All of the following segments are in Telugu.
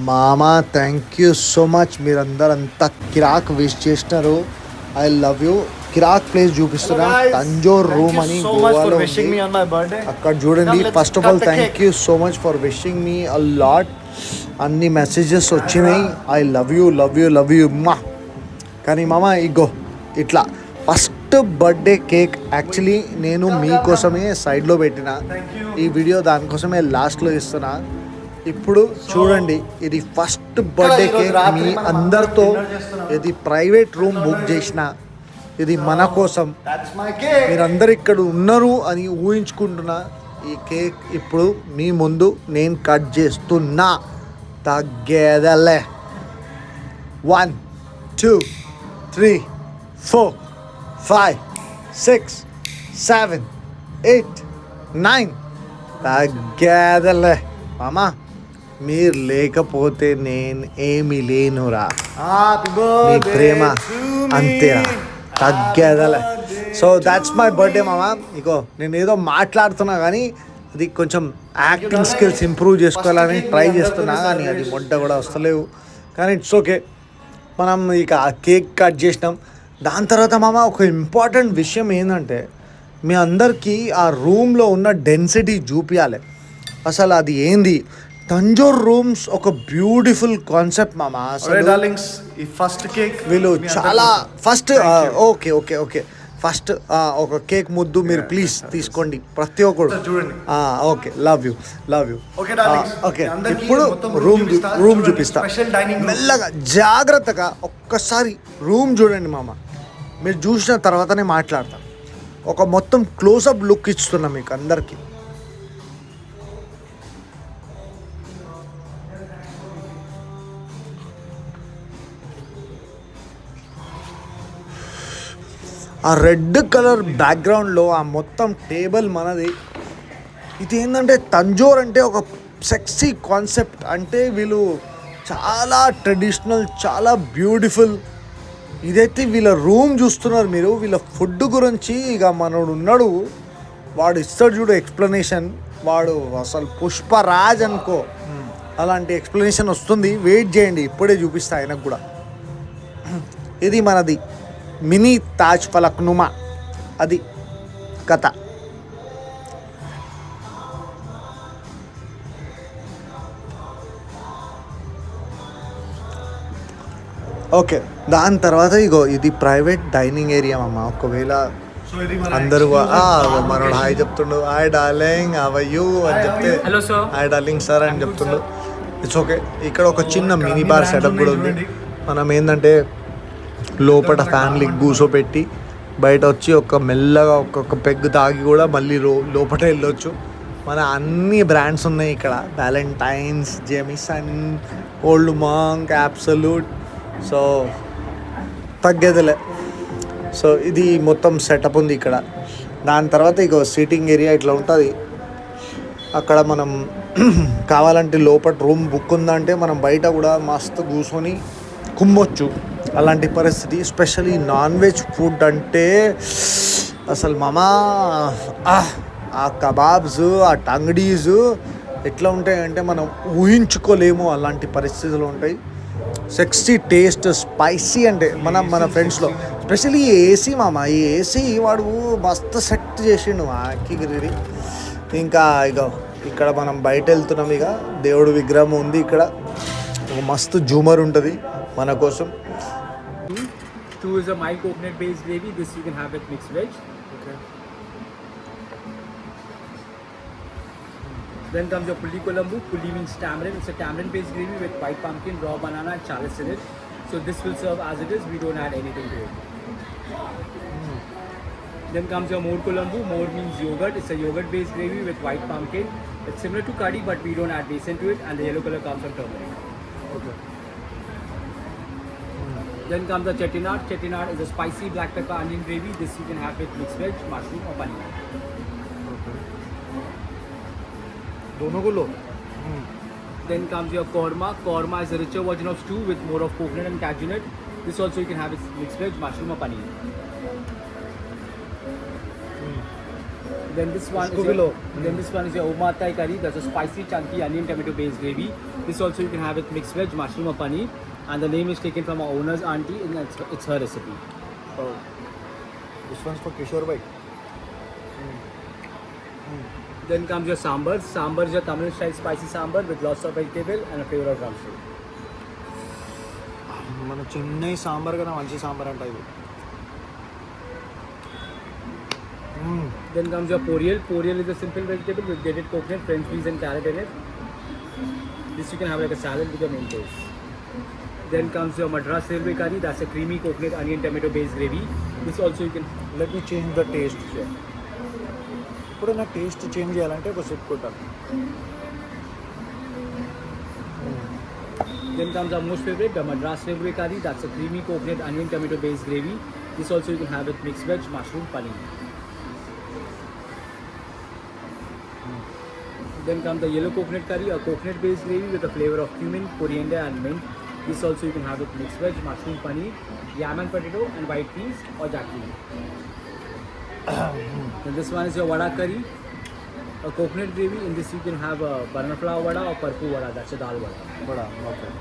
మామా థ్యాంక్ యూ సో మచ్. మీరందరూ అంతా కిరాక్ విష్ చేసినారు. I love you. కిరాక్ ప్లేస్ చూపిస్తున్నా, తంజోర్ రూమ్ అని గోవాలో ఉంది. అక్కడ చూడండి. First of all thank you so much for wishing me a lot. అన్ని మెసేజెస్ వచ్చినాయి. I love you love you love you మా. కానీ మామ ఇగో ఇట్లా ఫస్ట్ బర్త్డే కేక్ యాక్చువల్లీ నేను మీకోసమే సైడ్లో పెట్టిన ఈ వీడియో, దానికోసమే లాస్ట్లో ఇస్తున్నా. ఇప్పుడు చూడండి, ఇది ఫస్ట్ బర్త్డే కేక్ మీ అందరితో. ఇది ప్రైవేట్ రూమ్ బుక్ చేసిన, ఇది మన కోసం. మీరందరు ఇక్కడ ఉన్నారు అని ఊహించుకుంటున్నా. ఈ కేక్ ఇప్పుడు మీ ముందు నేను కట్ చేస్తున్నా. తగ్గేదలే. 1 2 3 4 5 6 7 8 9 తగ్గేదలే మామా. మీరు లేకపోతే నేను ఏమి లేనురా. మీ ప్రేమ అంతేరా. తగ్గేదలే. సో దాట్స్ మై బర్త్డే మామా. ఇగో నేను ఏదో మాట్లాడుతున్నా కానీ అది కొంచెం యాక్టింగ్ స్కిల్స్ ఇంప్రూవ్ చేసుకోవాలని ట్రై చేస్తున్నా, కానీ అది మొట్ట కూడా వస్తలేవు. కానీ ఇట్స్ ఓకే. మనం ఇక ఆ కేక్ కట్ చేసినాం. దాని తర్వాత మామ ఒక ఇంపార్టెంట్ విషయం ఏంటంటే, మీ అందరికీ ఆ రూమ్లో ఉన్న డెన్సిటీ చూపించాలి. అసలు అది ఏంది. తంజోర్ రూమ్స్ ఒక బ్యూటిఫుల్ కాన్సెప్ట్ మామ. ఈ ఫస్ట్ కేక్ వీళ్ళు చాలా first okay okay okay first ఒక కేక్ ముద్దు మీరు ప్లీజ్ తీసుకోండి ప్రతి ఒక్కరు. చూడండి. Okay love you love you. Okay ఇప్పుడు రూమ్ చూపిస్తా మెల్లగా జాగ్రత్తగా. ఒక్కసారి రూమ్ చూడండి మామ. మీరు చూసిన తర్వాతనే మాట్లాడతా. ఒక మొత్తం క్లోజప్ లుక్ ఇస్తున్నా మీకు అందరికీ. ఆ రెడ్ కలర్ బ్యాక్గ్రౌండ్లో ఆ మొత్తం టేబుల్ మనది. ఇది ఏంటంటే తంజోర్ అంటే ఒక సెక్సీ కాన్సెప్ట్. అంటే వీళ్ళు చాలా ట్రెడిషనల్, చాలా బ్యూటిఫుల్. ఇదైతే వీళ్ళ రూమ్ చూస్తున్నారు మీరు. వీళ్ళ ఫుడ్ గురించి ఇక మనోడు ఉన్నాడు, వాడు ఇస్తాడు చూడు ఎక్స్ప్లెనేషన్. వాడు అసలు పుష్పరాజ్ అనుకో, అలాంటి ఎక్స్ప్లెనేషన్ వస్తుంది. వెయిట్ చేయండి, ఇప్పుడే చూపిస్తా ఆయనకు కూడా. ఇది మనది మినీ తాజ్ ఫలక్నుమా. అది కథ. ఓకే, దాని తర్వాత ఇగో ఇది ప్రైవేట్ డైనింగ్ ఏరియా అమ్మ. ఒకవేళ అందరూ మనోడు హాయ్ చెప్తుండు. Hi darling how are you అని చెప్తే హాయ్ డార్లింగ్ సార్ అని చెప్తుండు. It's okay. ఇక్కడ ఒక చిన్న మినీ బార్ సెటప్ కూడా ఉంది. మనం ఏంటంటే లోపల ఫ్యామిలీకి కూర్చోపెట్టి బయట వచ్చి ఒక మెల్లగా ఒక్కొక్క పెగ్గు తాగి కూడా మళ్ళీ లోపల వెళ్ళొచ్చు. మన అన్ని బ్రాండ్స్ ఉన్నాయి ఇక్కడ. Ballantine's, Jameson, Old Monk, Absolut. So తగ్గేదిలే. సో ఇది మొత్తం సెటప్ ఉంది ఇక్కడ. దాని తర్వాత ఇక సీటింగ్ ఏరియా ఇట్లా ఉంటుంది. అక్కడ మనం కావాలంటే లోపల రూమ్ బుక్ ఉందంటే మనం బయట కూడా మస్తు కూర్చొని కుమ్మొచ్చు. అలాంటి పరిస్థితి. స్పెషల్లీ నాన్ వెజ్ ఫుడ్ అంటే అసలు మామా ఆ కబాబ్స్, ఆ టంగడీస్ ఎట్లా ఉంటాయంటే మనం ఊహించుకోలేము. అలాంటి పరిస్థితులు ఉంటాయి. Sexy taste, spicy. అంటే మన ఫ్రెండ్స్లో స్పెషల్లీ ఏసీ మామ. ఈ ఏసీ వాడు మస్తు సెట్ చేసిండు గిరి. ఇంకా ఇక ఇక్కడ మనం బయట వెళ్తున్నాం. ఇక దేవుడు విగ్రహం ఉంది ఇక్కడ. ఒక మస్తు జూమర్ ఉంటుంది మన కోసం. Two is a mild coconut based gravy. This you can have with mixed veg. Okay. Then comes your pulli kolambu. Pulli means tamarind. It's a tamarind based gravy with white pumpkin, raw banana and chalice in it. So this will serve as it is. We don't add anything to it. Then comes your more kolambu. More means yogurt. It's a yogurt based gravy with white pumpkin. It's similar to curry but we don't add besan to it, and the yellow color comes from turmeric. Okay. Then comes the chettinad. Chettinad is a spicy black pepper onion gravy. This you can have with mixed veg, mushroom or paneer. दोनों को लो. Then comes your korma. Korma is a richer version of stew with more of coconut and cashew nut. This also you can have with mixed veg, mushroom or paneer. Then this one is your Oma Thai curry. That's a spicy, chunky onion tomato based gravy. This also you can have with mixed veg, mushroom or paneer. And the name is taken from our owner's auntie, and it's her recipe. Oh. This one's for Kishore bhai. Then comes your sambar. Sambar is your Tamil style spicy sambar with lots of vegetable and a flavor of drumstick. మన చెన్నై సాంబార్ కన్నా మంచి సాంబార్ అంట ఇది. Then comes your poriel. Poriel is a simple vegetable with grated coconut, French peas and carrot in it. This you can have like a salad with your main course. Then comes your Madras railway curry. That's a creamy coconut onion tomato based gravy. This also you can let me change the taste. ఇప్పుడు నా టేస్ట్ చేంజ్ చేయాలంటే ఒక సిప్ కొట్టాలి. Then comes our most favorite, the Madras railway curry. That's a creamy coconut onion tomato based gravy. This also you can have with mixed veg, mushroom, paneer. Then comes the yellow coconut curry, a coconut based gravy with a flavor of cumin, coriander and mint. This also you can have with mixed veg, mushroom, paneer, yam and potato and white peas or jackfruit. Then this one is your vada curry, a coconut gravy. In this you can have a banana flower vada or parpu vada. That's a dal vada. Vada, okay.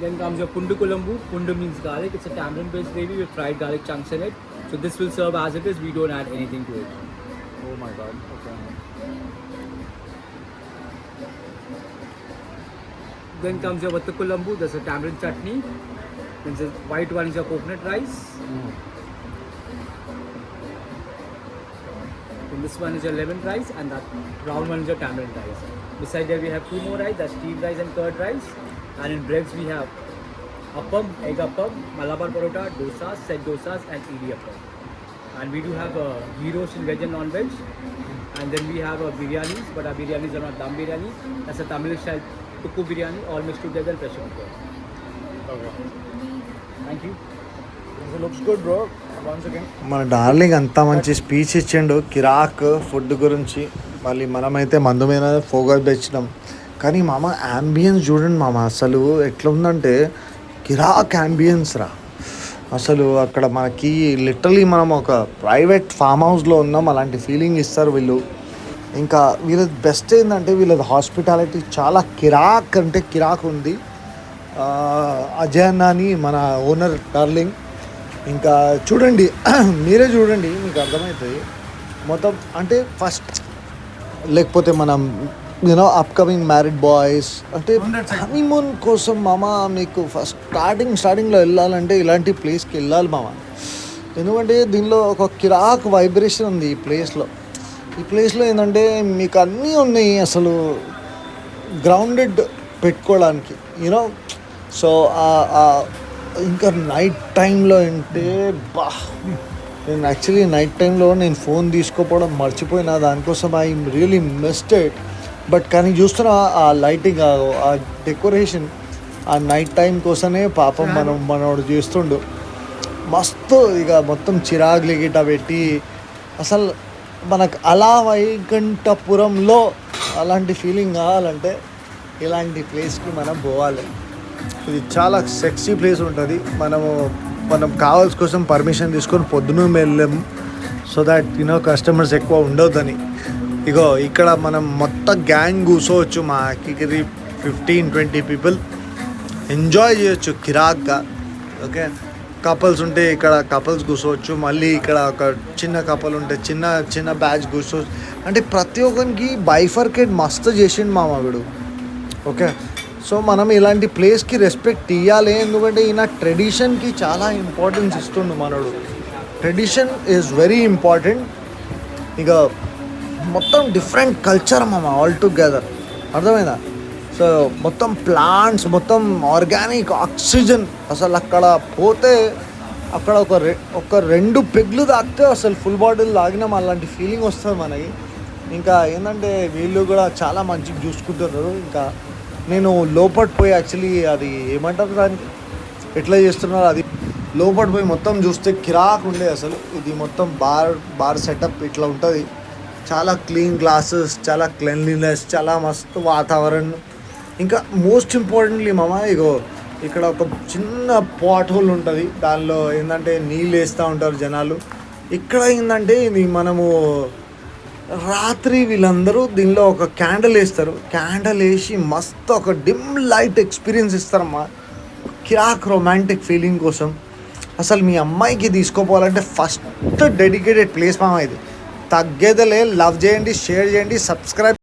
Then comes your pundu kulambu. Pundu means garlic. It's a tamarind based gravy with fried garlic chunks in it. So this will serve as it is. We don't add anything to it. Oh my god. Okay. Then comes your vattu kulambu. There's a tamarind chutney. Then the white one is your coconut rice. And this one is your lemon rice, and that brown one is your tamarind rice. Beside there we have two more rice, that's steamed rice and curd rice. And in breads we have appam, egg appam, malabar parota, dosas, set dosas and idiyappam. And we do have a ghee roast in veg and non-veg. And then we have a biryanis, but our biryanis are not dum biryani. That's a Tamil style tukku biryani, all mixed together and pressure cooker. Okay. Thank you. It looks good, bro. మన డార్లింగ్ అంతా మంచి స్పీచ్ ఇచ్చిండు కిరాక్ ఫుడ్ గురించి. మళ్ళీ మనమైతే మందు మీద ఫోకస్ పెంచినాం. కానీ మామ యాంబియన్స్ చూడండి మామ, అసలు ఎట్లా ఉందంటే కిరాక్ యాంబియన్స్ రా అసలు. అక్కడ మనకి లిటరలీ మనం ఒక ప్రైవేట్ ఫామ్ హౌస్లో ఉన్నాం అలాంటి ఫీలింగ్ ఇస్తారు వీళ్ళు. ఇంకా వీళ్ళది బెస్ట్ ఏంటంటే వీళ్ళది హాస్పిటాలిటీ చాలా కిరాక్ అంటే కిరాక్ ఉంది. అజయ్ అన్న అని మన ఓనర్ డార్లింగ్. ఇంకా చూడండి, మీరే చూడండి మీకు అర్థమవుతుంది మొత్తం. అంటే ఫస్ట్ లేకపోతే మనం యూనో అప్కమింగ్ మ్యారీడ్ బాయ్స్ అంటే హనీమూన్ కోసం మామ మీకు ఫస్ట్ స్టార్టింగ్లో వెళ్ళాలంటే ఇలాంటి ప్లేస్కి వెళ్ళాలి మామ. ఎందుకంటే దీనిలో ఒక కిరాక్ వైబ్రేషన్ ఉంది ఈ ప్లేస్లో. ఈ ప్లేస్లో ఏంటంటే మీకు అన్నీ ఉన్నాయి అసలు గ్రౌండెడ్ పెట్టుకోవడానికి యూనో. సో ఇంకా నైట్ టైంలో అంటే నేను యాక్చువల్లీ నైట్ టైంలో నేను ఫోన్ తీసుకోపోవడం మర్చిపోయినా, దానికోసం I really missed it. But కానీ చూస్తున్నా ఆ లైటింగ్, ఆ డెకరేషన్ ఆ నైట్ టైం కోసమే పాపం మనోడు చేస్తుండు మస్తు. ఇక మొత్తం చిరాగ్లు గిట్ట పెట్టి అసలు మనకు అలా వైకుంఠపురంలో అలాంటి ఫీలింగ్ కావాలంటే ఇలాంటి ప్లేస్కి మనం పోవాలి. ఇది చాలా సెక్సీ ప్లేస్ ఉంటుంది. మనం కావాల్సిన కోసం పర్మిషన్ తీసుకొని పొద్దున వెళ్ళాము సో దాట్ యూనో కస్టమర్స్ ఎక్కువ ఉండొద్దని. ఇగో ఇక్కడ మనం మొత్తం గ్యాంగ్ కూర్చోవచ్చు, మా అక్కికి 15-20 పీపుల్ ఎంజాయ్ చేయొచ్చు కిరాక్గా. ఓకే, కపుల్స్ ఉంటే ఇక్కడ కపుల్స్ కూర్చోవచ్చు, మళ్ళీ ఇక్కడ ఒక చిన్న కపుల్ ఉంటే చిన్న బ్యాచ్ కూర్చోవచ్చు. అంటే ప్రతి ఒక్కరికి బైఫర్కేట్ మస్తు చేసిండు మామ వీడు. ఓకే, సో మనం ఇలాంటి ప్లేస్కి రెస్పెక్ట్ ఇవ్వాలి. ఎందుకంటే ఈయన ట్రెడిషన్కి చాలా ఇంపార్టెన్స్ ఇస్తుండు మనోడు. Tradition is very important. ఇక మొత్తం డిఫరెంట్ కల్చర్ మామ ఆల్ టుగెదర్, అర్థమైందా? సో మొత్తం ప్లాంట్స్, మొత్తం ఆర్గానిక్ ఆక్సిజన్. అసలు అక్కడ పోతే అక్కడ ఒక 2 పెగ్లు తాగితే అసలు ఫుల్ బాటిల్ తాగినాం అలాంటి ఫీలింగ్ వస్తుంది మనకి. ఇంకా ఏంటంటే వీళ్ళు కూడా చాలా మంచిగా చూసుకుంటున్నారు. ఇంకా నేను లోపల పోయి యాక్చువల్లీ అది ఏమంటారు దానికి ఎట్లా చేస్తున్నారు అది లోపల పోయి మొత్తం చూస్తే కిరాక్ ఉండే అసలు. ఇది మొత్తం బార్ సెటప్ ఇట్లా ఉంటుంది. చాలా క్లీన్ గ్లాసెస్, చాలా క్లెన్లీనెస్, చాలా మస్తు వాతావరణం. ఇంకా మోస్ట్ ఇంపార్టెంట్లీ మామ ఇగో ఇక్కడ ఒక చిన్న పాట్ హోల్ ఉంటుంది. దానిలో ఏంటంటే నీళ్ళు వేస్తూ ఉంటారు జనాలు. ఇక్కడ ఏంటంటే ఇది మనము రాత్రి వీళ్ళందరూ దీనిలో ఒక క్యాండిల్ వేస్తారు, క్యాండిల్ వేసి మస్తు ఒక డిమ్ లైట్ ఎక్స్పీరియన్స్ ఇస్తారమ్మా, కిరాక్ రొమాంటిక్ ఫీలింగ్ కోసం. అసలు మీ అమ్మాయికి తీసుకోపోవాలంటే ఫస్ట్ డెడికేటెడ్ ప్లేస్ మామ ఇది. తగ్గేదలే. లవ్ చేయండి, షేర్ చేయండి, సబ్స్క్రైబ్